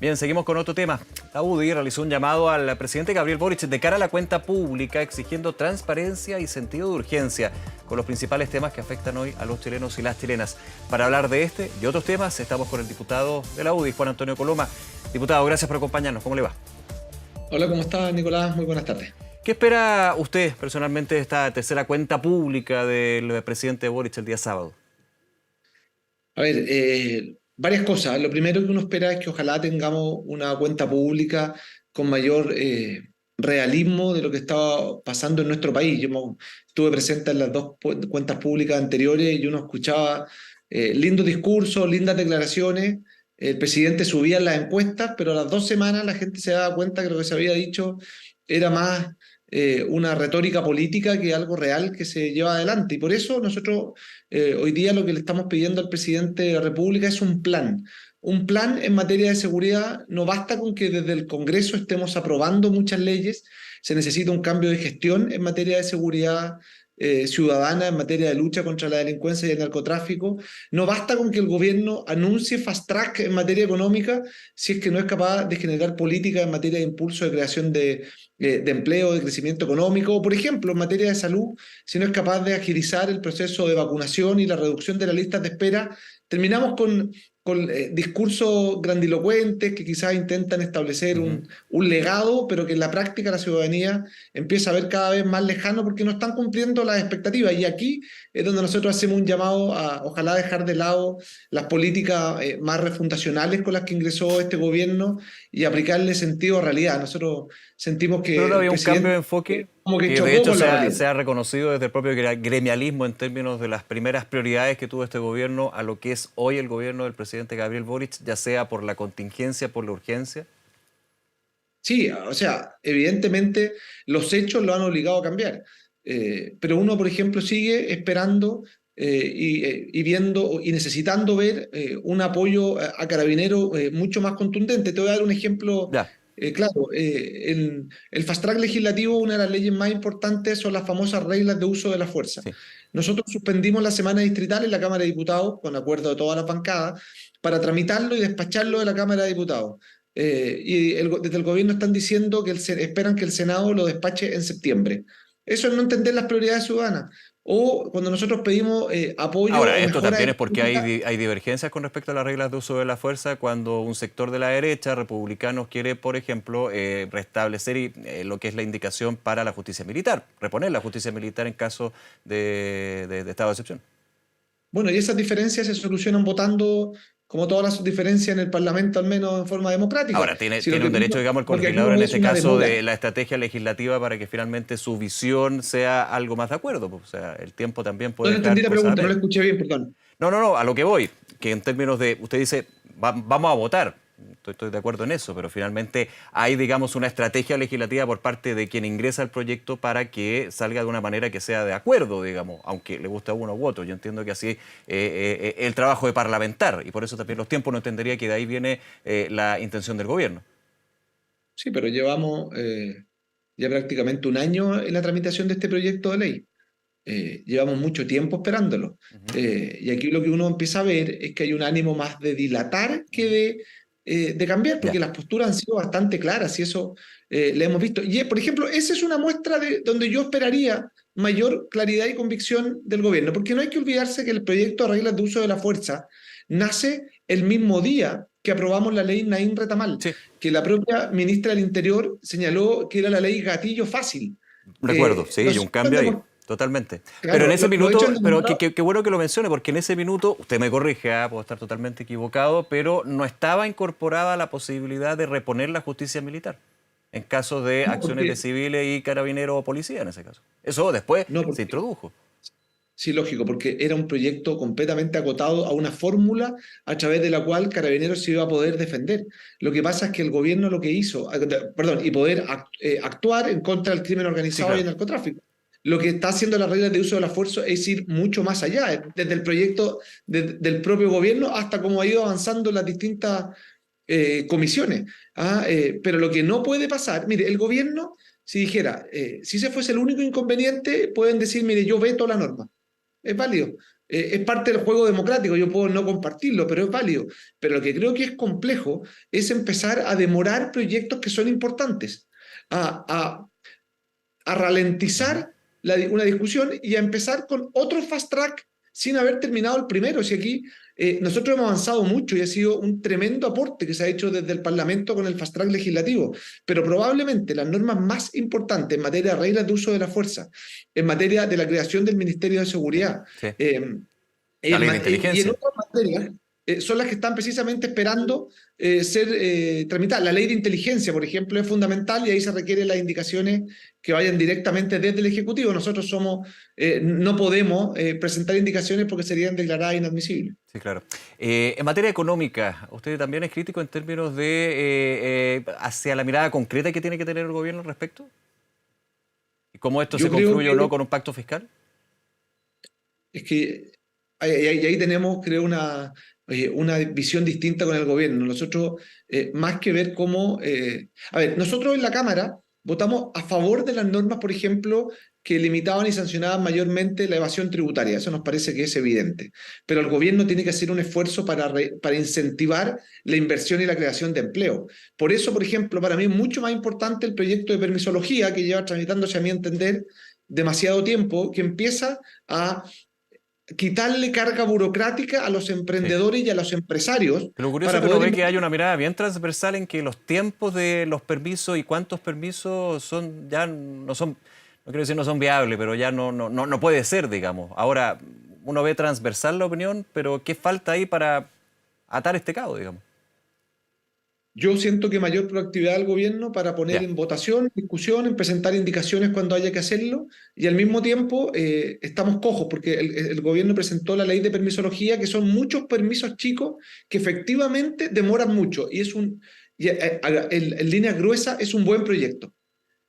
Bien, seguimos con otro tema. La UDI realizó un llamado al presidente Gabriel Boric de cara a la cuenta pública, exigiendo transparencia y sentido de urgencia con los principales temas que afectan hoy a los chilenos y las chilenas. Para hablar de este y otros temas, estamos con el diputado de la UDI, Juan Antonio Coloma. Diputado, gracias por acompañarnos. ¿Cómo le va? Hola, ¿cómo está, Nicolás? Muy buenas tardes. ¿Qué espera usted personalmente de esta tercera cuenta pública del presidente Boric el día sábado? A ver, varias cosas. Lo primero que uno espera es que ojalá tengamos una cuenta pública con mayor realismo de lo que estaba pasando en nuestro país. Estuve presente en las dos cuentas públicas anteriores y uno escuchaba lindos discursos, lindas declaraciones. El presidente subía en las encuestas, pero a las 2 semanas la gente se daba cuenta que lo que se había dicho era más una retórica política que algo real que se lleva adelante. Y por eso nosotros hoy día lo que le estamos pidiendo al presidente de la República es un plan. Un plan en materia de seguridad. No basta con que desde el Congreso estemos aprobando muchas leyes, se necesita un cambio de gestión en materia de seguridad ciudadana, en materia de lucha contra la delincuencia y el narcotráfico. No basta con que el gobierno anuncie fast track en materia económica si es que no es capaz de generar políticas en materia de impulso de creación de empleo, de crecimiento económico, o por ejemplo, en materia de salud, si no es capaz de agilizar el proceso de vacunación y la reducción de las listas de espera. Terminamos con discursos grandilocuentes que quizás intentan establecer un legado, pero que en la práctica la ciudadanía empieza a ver cada vez más lejano porque no están cumpliendo las expectativas. Y aquí es donde nosotros hacemos un llamado a ojalá dejar de lado las políticas más refundacionales con las que ingresó este gobierno y aplicarle sentido a realidad. Nosotros sentimos Pero que no el había un cambio de presidente enfoque como que que de chocó hecho con la realidad. se ha reconocido desde el propio gremialismo en términos de las primeras prioridades que tuvo este gobierno a lo que es hoy el gobierno del presidente Gabriel Boric, ya sea por la contingencia, por la urgencia. Sí, o sea, evidentemente los hechos lo han obligado a cambiar. Pero uno, por ejemplo, sigue esperando y viendo y necesitando ver un apoyo a Carabineros mucho más contundente. Te voy a dar un ejemplo Ya, claro. El fast track legislativo, una de las leyes más importantes son las famosas reglas de uso de la fuerza. sí. Nosotros suspendimos la semana distrital en la Cámara de Diputados, con acuerdo de todas las bancadas, para tramitarlo y despacharlo de la Cámara de Diputados. Desde el gobierno están diciendo que esperan que el Senado lo despache en septiembre. Eso es no entender las prioridades ciudadanas. O cuando nosotros pedimos apoyo Ahora, o esto mejora también es porque económica. hay divergencias con respecto a las reglas de uso de la fuerza cuando un sector de la derecha, republicanos, quiere, por ejemplo, restablecer lo que es la indicación para la justicia militar, reponer la justicia militar en caso de estado de excepción. Bueno, y esas diferencias se solucionan votando, como todas las diferencias en el Parlamento, al menos en forma democrática. Ahora, tiene, Si lo tiene que un derecho, digamos, el lo que aquí legislador no en es este una caso demora. de la estrategia legislativa para que finalmente su visión sea algo más de acuerdo, pues. O sea, el tiempo también No puede entendí dejar la cosas a pregunta, no la medias. escuché bien, perdón. No, a lo que voy, que en términos de, usted dice, vamos a votar, estoy de acuerdo en eso, pero finalmente hay, digamos, una estrategia legislativa por parte de quien ingresa al proyecto para que salga de una manera que sea de acuerdo, digamos, aunque le guste a uno u otro. Yo entiendo que así el trabajo de parlamentar, y por eso también los tiempos no entendería que de ahí viene la intención del gobierno. Sí, pero llevamos ya prácticamente un año en la tramitación de este proyecto de ley. Llevamos mucho tiempo esperándolo. Ujú, Y aquí lo que uno empieza a ver es que hay un ánimo más de dilatar que de cambiar, porque ya. las posturas han sido bastante claras y eso le hemos visto. Y, por ejemplo, esa es una muestra de donde yo esperaría mayor claridad y convicción del gobierno, porque no hay que olvidarse que el proyecto de reglas de uso de la fuerza nace el mismo día que aprobamos la ley Naín Retamal, Sí, que la propia ministra del Interior señaló que era la ley gatillo fácil. recuerdo, sí, hay un Los cambio ahí, totalmente. Pero en Claro, ese los hechos minuto, han pero demostrado. qué bueno que lo mencione, porque en ese minuto, usted me corrige, puedo estar totalmente equivocado, pero no estaba incorporada la posibilidad de reponer la justicia militar en caso de No, acciones de porque, civiles y carabineros o policía en ese caso. Eso después no, se porque, introdujo. sí, lógico, porque era un proyecto completamente acotado a una fórmula a través de la cual Carabineros se iba a poder defender. Lo que pasa es que el gobierno lo que hizo, perdón, y poder actuar en contra del crimen Sí, organizado y el claro. narcotráfico. Lo que está haciendo las reglas de uso de la fuerza es ir mucho más allá, desde el proyecto del propio gobierno hasta cómo ha ido avanzando las distintas comisiones. Pero lo que no puede pasar, mire, el gobierno, si dijera, si ese fuese el único inconveniente, pueden decir, mire, yo veto la norma, es válido. Es parte del juego democrático, yo puedo no compartirlo, pero es válido. Pero lo que creo que es complejo es empezar a demorar proyectos que son importantes, a, a, a Ujú. ralentizar una discusión y a empezar con otro fast track sin haber terminado el primero. Si aquí nosotros hemos avanzado mucho y ha sido un tremendo aporte que se ha hecho desde el Parlamento con el fast track legislativo, pero probablemente las normas más importantes en materia de reglas de uso de la fuerza, en materia de la creación del Ministerio de Sí, Seguridad, sí. eh, La ley de y en inteligencia. otras materias son las que están precisamente esperando ser tramitadas. La ley de inteligencia, por ejemplo, es fundamental y ahí se requieren las indicaciones que vayan directamente desde el Ejecutivo. Nosotros no podemos presentar indicaciones porque serían declaradas inadmisibles. Sí, claro. En materia económica, ¿usted también es crítico en términos de hacia la mirada concreta que tiene que tener el gobierno al respecto? ¿Y cómo esto se Yo creo confluye o no que con un pacto fiscal? es que ahí tenemos, creo, una visión distinta con el gobierno. Nosotros, más que ver cómo... a ver, nosotros en la Cámara votamos a favor de las normas, por ejemplo, que limitaban y sancionaban mayormente la evasión tributaria. Eso nos parece que es evidente. Pero el gobierno tiene que hacer un esfuerzo para incentivar la inversión y la creación de empleo. Por eso, por ejemplo, para mí es mucho más importante el proyecto de permisología que lleva tramitándose, a mi entender, demasiado tiempo, que empieza a quitarle carga burocrática a los Sí. emprendedores y a los empresarios Lo curioso es para que uno poder ve que hay invertir. una mirada bien transversal en que los tiempos de los permisos y cuántos permisos son ya no son, no quiero decir no son viables, pero ya no puede ser, digamos. Ahora, uno ve transversal la opinión, pero ¿qué falta ahí para atar este cabo, digamos? Yo siento que mayor proactividad del gobierno para poner Ya. en votación, discusión, en presentar indicaciones cuando haya que hacerlo, y al mismo tiempo estamos cojos porque el gobierno presentó la ley de permisología, que son muchos permisos chicos que efectivamente demoran mucho, en líneas gruesas es un buen proyecto,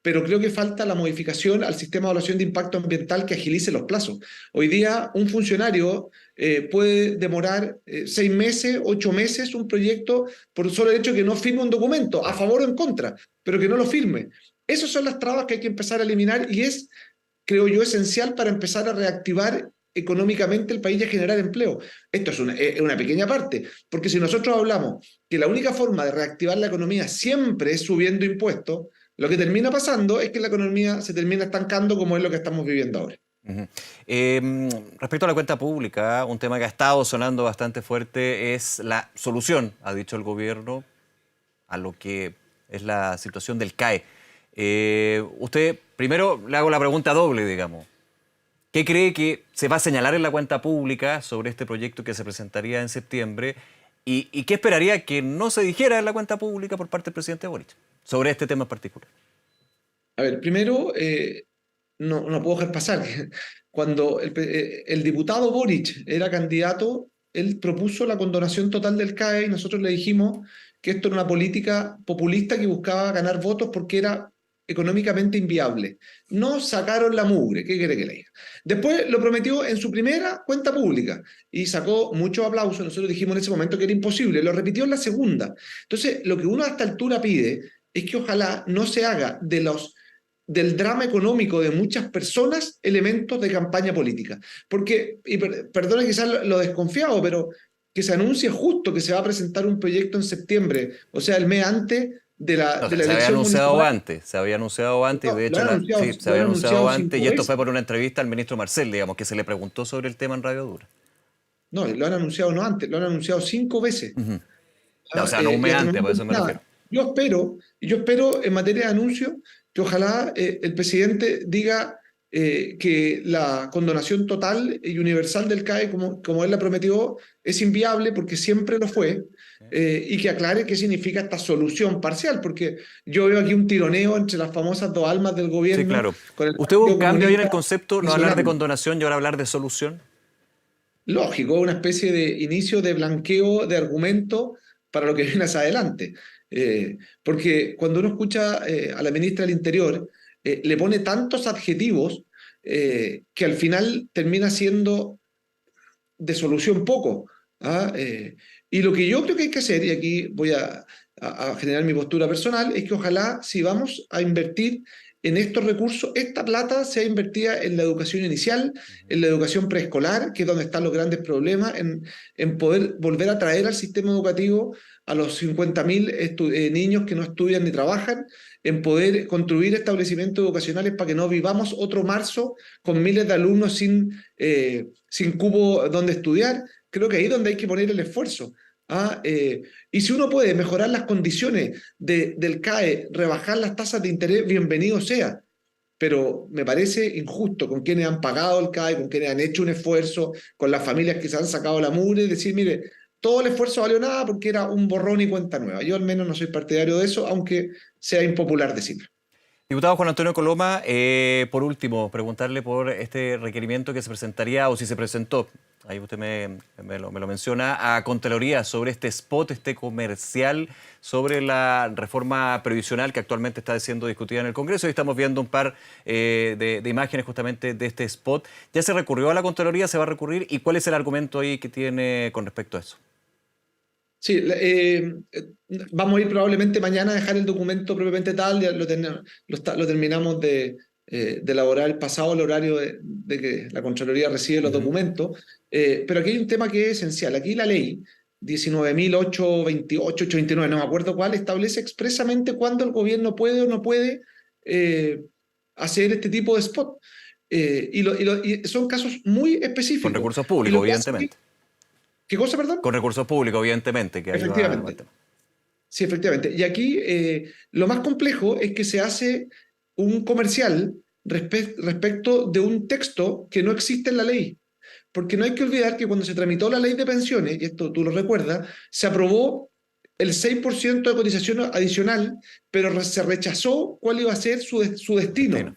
pero creo que falta la modificación al sistema de evaluación de impacto ambiental que agilice los plazos. Hoy día un funcionario puede demorar 6 meses, 8 meses un proyecto por solo el hecho de que no firme un documento, a Claro. favor o en contra, pero que no lo firme. Esas son las trabas que hay que empezar a eliminar y es, creo yo, esencial para empezar a reactivar económicamente el país y a generar empleo. Esto es una pequeña parte, porque si nosotros hablamos que la única forma de reactivar la economía siempre es subiendo impuestos, lo que termina pasando es que la economía se termina estancando como es lo que estamos viviendo ahora. Ujú. Respecto a la cuenta pública, un tema que ha estado sonando bastante fuerte es la solución, ha dicho el gobierno, a lo que es la situación del CAE. Usted, primero le hago la pregunta doble, digamos. ¿Qué cree que se va a señalar en la cuenta pública sobre este proyecto que se presentaría en septiembre? ¿Y qué esperaría que no se dijera en la cuenta pública por parte del presidente Boric sobre este tema en particular? A ver, primero, no puedo dejar pasar que cuando el diputado Boric era candidato, él propuso la condonación total del CAE y nosotros le dijimos que esto era una política populista que buscaba ganar votos porque era económicamente inviable. No sacaron la mugre, ¿qué quiere que le diga? Después lo prometió en su primera cuenta pública y sacó muchos aplausos. Nosotros dijimos en ese momento que era imposible, lo repitió en la segunda. Entonces, lo que uno a esta altura pide es que ojalá no se haga del drama económico de muchas personas elementos de campaña política. Porque, perdona quizás lo desconfiado, pero que se anuncie justo que se va a presentar un proyecto en septiembre, o sea, el mes antes de No, de la se había elección anunciado municipal. antes, se había anunciado antes y No, de hecho sí, se lo había han anunciado anunciado antes y cinco esto veces. fue por una entrevista al ministro Marcel, digamos, que se le preguntó sobre el tema en Radio Dura. No, lo han anunciado no antes, lo han anunciado 5 veces. Ujú. O sea, no un Y mes hasta el antes, por momento eso me refiero. nada. Yo espero en materia de anuncio que ojalá el presidente diga que la condonación total y universal del CAE, como él la prometió, es inviable porque siempre lo fue, y que aclare qué significa esta solución parcial, porque yo veo aquí un tironeo entre las famosas dos almas del Sí, gobierno claro. con el ¿Usted hubo un Partido cambio ahí en el Comunista concepto, no hablar de presionando. condonación y ahora hablar de solución? Lógico, una especie de inicio de blanqueo de argumento para lo que viene hacia adelante. Porque cuando uno escucha a la ministra del Interior, le pone tantos adjetivos que al final termina siendo de solución poco. ¿Ah? Y lo que yo creo que hay que hacer, y aquí voy a generar mi postura personal, es que ojalá si vamos a invertir en estos recursos, esta plata sea invertida en la educación inicial, en la educación preescolar, que es donde están los grandes problemas, en poder volver a traer al sistema educativo a los 50.000 niños que no estudian ni trabajan, en poder construir establecimientos educacionales para que no vivamos otro marzo con miles de alumnos sin cupo donde estudiar. Creo que ahí es donde hay que poner el esfuerzo. Y si uno puede mejorar las condiciones del CAE, rebajar las tasas de interés, bienvenido sea. Pero me parece injusto con quienes han pagado el CAE, con quienes han hecho un esfuerzo, con las familias que se han sacado la mugre, decir, mire, todo el esfuerzo valió nada porque era un borrón y cuenta nueva. Yo al menos no soy partidario de eso, aunque sea impopular decirlo. Diputado Juan Antonio Coloma, por último, preguntarle por este requerimiento que se presentaría, o si se presentó, ahí usted me lo menciona, a Contraloría sobre este spot, este comercial, sobre la reforma previsional que actualmente está siendo discutida en el Congreso. Y estamos viendo un par de imágenes justamente de este spot. ¿Ya se recurrió a la Contraloría? ¿Se va a recurrir? ¿Y cuál es el argumento ahí que tiene con respecto a eso? Sí, vamos a ir probablemente mañana a dejar el documento propiamente tal, ya lo terminamos de elaborar el pasado, el horario de que la Contraloría recibe los documentos, pero aquí hay un tema que es esencial. Aquí la ley 19.828, 829, no me acuerdo cuál, establece expresamente cuándo el gobierno puede o no puede eh, hacer este tipo de spot. Y son casos muy Con específicos. recursos Y públicos, lo que hace, evidentemente. ¿qué cosa, perdón? Con recursos públicos, evidentemente, que ahí va el Efectivamente. tema. Sí, efectivamente. Y aquí lo más complejo es que se hace un comercial respecto de un texto que no existe en la ley. Porque no hay que olvidar que cuando se tramitó la ley de pensiones, y esto tú lo recuerdas, se aprobó el 6% de cotización adicional, pero se rechazó cuál iba a ser su Destino. destino.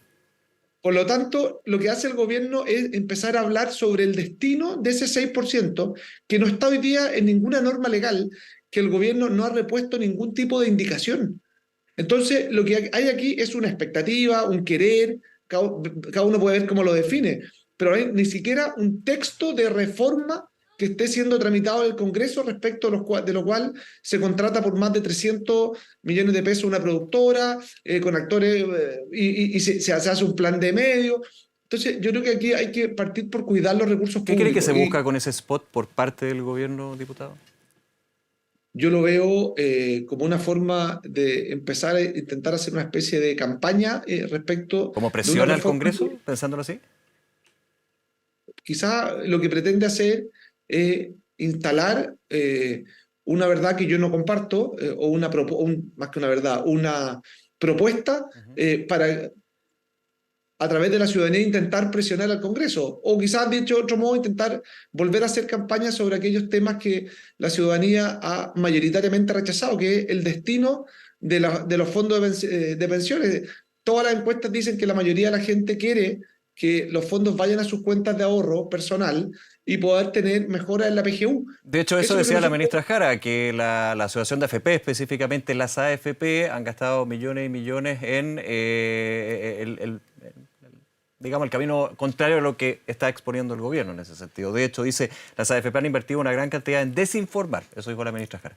Por lo tanto, lo que hace el gobierno es empezar a hablar sobre el destino de ese 6%, que no está hoy día en ninguna norma legal, que el gobierno no ha repuesto ningún tipo de indicación. Entonces, lo que hay aquí es una expectativa, un querer, cada uno puede ver cómo lo define, pero no hay ni siquiera un texto de reforma que esté siendo tramitado en el Congreso respecto de lo cual se contrata por más de 300 millones de pesos una productora, con actores, y se hace un plan de medios. Entonces, yo creo que aquí hay que partir por cuidar los recursos ¿Qué cree que públicos. se busca Y con ese spot por parte del gobierno, diputado? yo lo veo como una forma de empezar a intentar hacer una especie de campaña respecto ¿Cómo de una presiona al reforma Congreso, que pensándolo así? quizá lo que pretende hacer es instalar una verdad que yo no comparto, o más que una verdad, una propuesta Ujú. para a través de la ciudadanía intentar presionar al Congreso, o quizás, dicho de otro modo, intentar volver a hacer campaña sobre aquellos temas que la ciudadanía ha mayoritariamente rechazado, que es el destino de los fondos de pensiones. Todas las encuestas dicen que la mayoría de la gente quiere que los fondos vayan a sus cuentas de ahorro personal y poder tener mejoras en la PGU. De hecho, eso Eso es lo que decía la nosotros... ministra Jara, que la Asociación de AFP, específicamente las AFP, han gastado millones y millones en digamos, el camino contrario a lo que está exponiendo el gobierno en ese sentido. De hecho, dice, las AFP han invertido una gran cantidad en desinformar. Eso dijo la ministra Jara.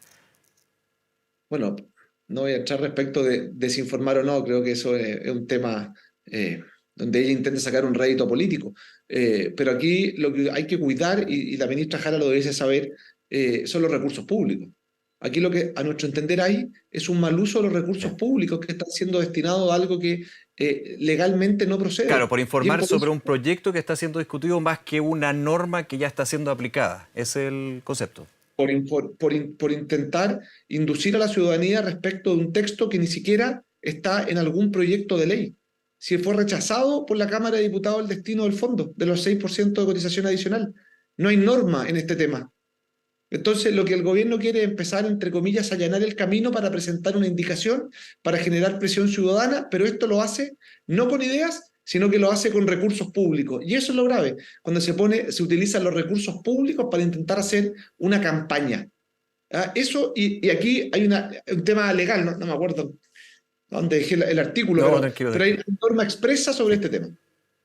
Bueno, no voy a entrar respecto de desinformar o no, creo que eso es un tema donde ella intenta sacar un rédito político. Pero aquí lo que hay que cuidar, y la ministra Jara lo debiese saber, son los recursos públicos. Aquí lo que a nuestro entender hay es un mal uso de los recursos Bien. públicos que están siendo destinados a algo que legalmente no Claro, procede. por Y es informar por eso sobre un proyecto que está siendo discutido más que una norma que ya está siendo aplicada. Ese es el concepto. por intentar inducir a la ciudadanía respecto de un texto que ni siquiera está en algún proyecto de ley. Si fue rechazado por la Cámara de Diputados el destino del fondo, de los 6% de cotización adicional. No hay norma en este tema. Entonces, lo que el gobierno quiere es empezar, entre comillas, a allanar el camino para presentar una indicación, para generar presión ciudadana, pero esto lo hace no con ideas, sino que lo hace con recursos públicos. Y eso es lo grave, cuando se utilizan los recursos públicos para intentar hacer una campaña. Eso, y aquí hay un tema legal, no me acuerdo dónde dejé el artículo, No, tranquilo, pero hay tranquilo. una norma expresa sobre Sí. este tema.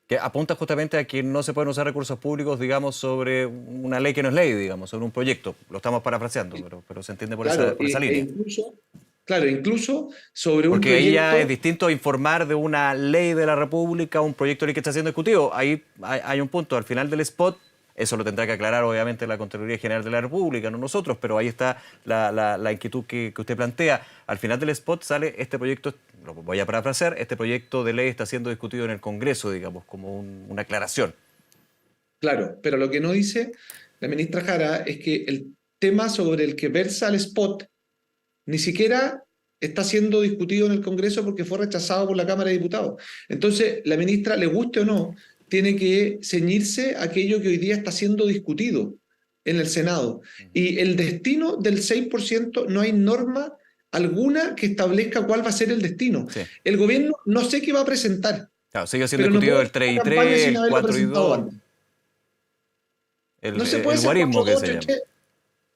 Que apunta justamente a que no se pueden usar recursos públicos, digamos, sobre una ley que no es ley, digamos, sobre un proyecto. Lo estamos parafraseando, pero se entiende por Claro, esa línea. incluso Claro, incluso sobre un Porque ahí ya es proyecto. distinto informar de una ley de la República, un proyecto de ley que está siendo discutido. Ahí hay un punto, al final del spot, eso lo tendrá que aclarar obviamente la Contraloría General de la República, no nosotros, pero ahí está la inquietud que usted plantea. Al final del spot sale este proyecto, lo voy a parafrasear, este proyecto de ley está siendo discutido en el Congreso, digamos, como una aclaración. Claro, pero lo que no dice la ministra Jara es que el tema sobre el que versa el spot ni siquiera está siendo discutido en el Congreso porque fue rechazado por la Cámara de Diputados. Entonces, la ministra, le guste o no, tiene que ceñirse a aquello que hoy día está siendo discutido en el Senado. Y el destino del 6% no hay norma alguna que establezca cuál va a ser el destino. Sí. El gobierno no sé qué va a presentar, Claro, sigue siendo pero no discutido puede el hacer 3 y una campaña 3, sin el haberlo 4 y presentado 2, antes. el, No se puede el hacer guarismo que 4-2, se llama.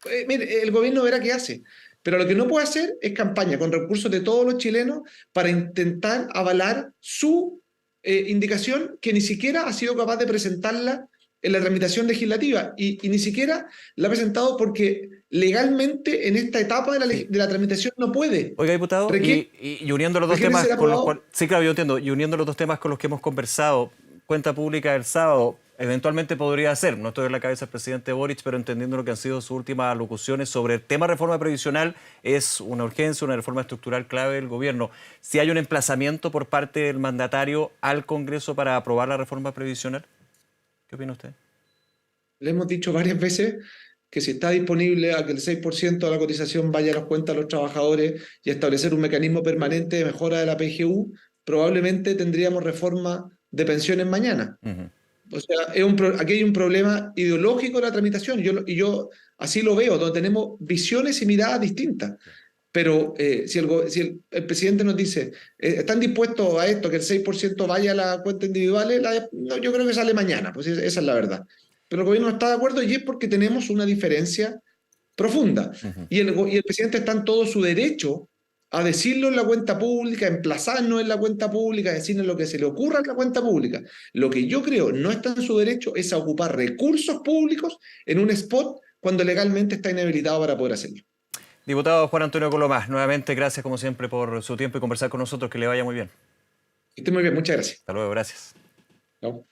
3-3. Mire, el gobierno verá qué hace. Pero lo que no puede hacer es campaña con recursos de todos los chilenos para intentar avalar su indicación que ni siquiera ha sido capaz de presentarla en la tramitación legislativa y ni siquiera la ha presentado porque legalmente en esta etapa de Sí. de la tramitación no puede. Oiga, diputado, Requiere, y uniendo los dos requiere temas ser con los aprobado. cuales, sí, claro, yo entiendo, y uniendo los dos temas con los que hemos conversado, cuenta pública el sábado, eventualmente podría ser, no estoy en la cabeza del presidente Boric, pero entendiendo lo que han sido sus últimas alocuciones sobre el tema reforma previsional, es una urgencia, una reforma estructural clave del gobierno. Si hay un emplazamiento por parte del mandatario al Congreso para aprobar la reforma previsional, ¿qué opina usted? Le hemos dicho varias veces que si está disponible a que el 6% de la cotización vaya a las cuentas de los trabajadores y establecer un mecanismo permanente de mejora de la PGU, probablemente tendríamos reforma de pensiones mañana. Ujú. O sea, aquí hay un problema ideológico de la tramitación y yo así lo veo, donde tenemos visiones y miradas distintas. Pero si el presidente nos dice, ¿están dispuestos a esto, que el 6% vaya a la cuenta individual? No, yo creo que sale mañana, pues esa es la verdad. Pero el gobierno no está de acuerdo y es porque tenemos una diferencia profunda. Ujú. Y el presidente está en todo su derecho a decirlo en la cuenta pública, a emplazarnos en la cuenta pública, a decirnos lo que se le ocurra en la cuenta pública. Lo que yo creo no está en su derecho es a ocupar recursos públicos en un spot cuando legalmente está inhabilitado para poder hacerlo. Diputado Juan Antonio Colomás, nuevamente gracias como siempre por su tiempo y conversar con nosotros, que le vaya muy bien. Que esté muy bien, muchas gracias. Hasta luego, gracias. Chao.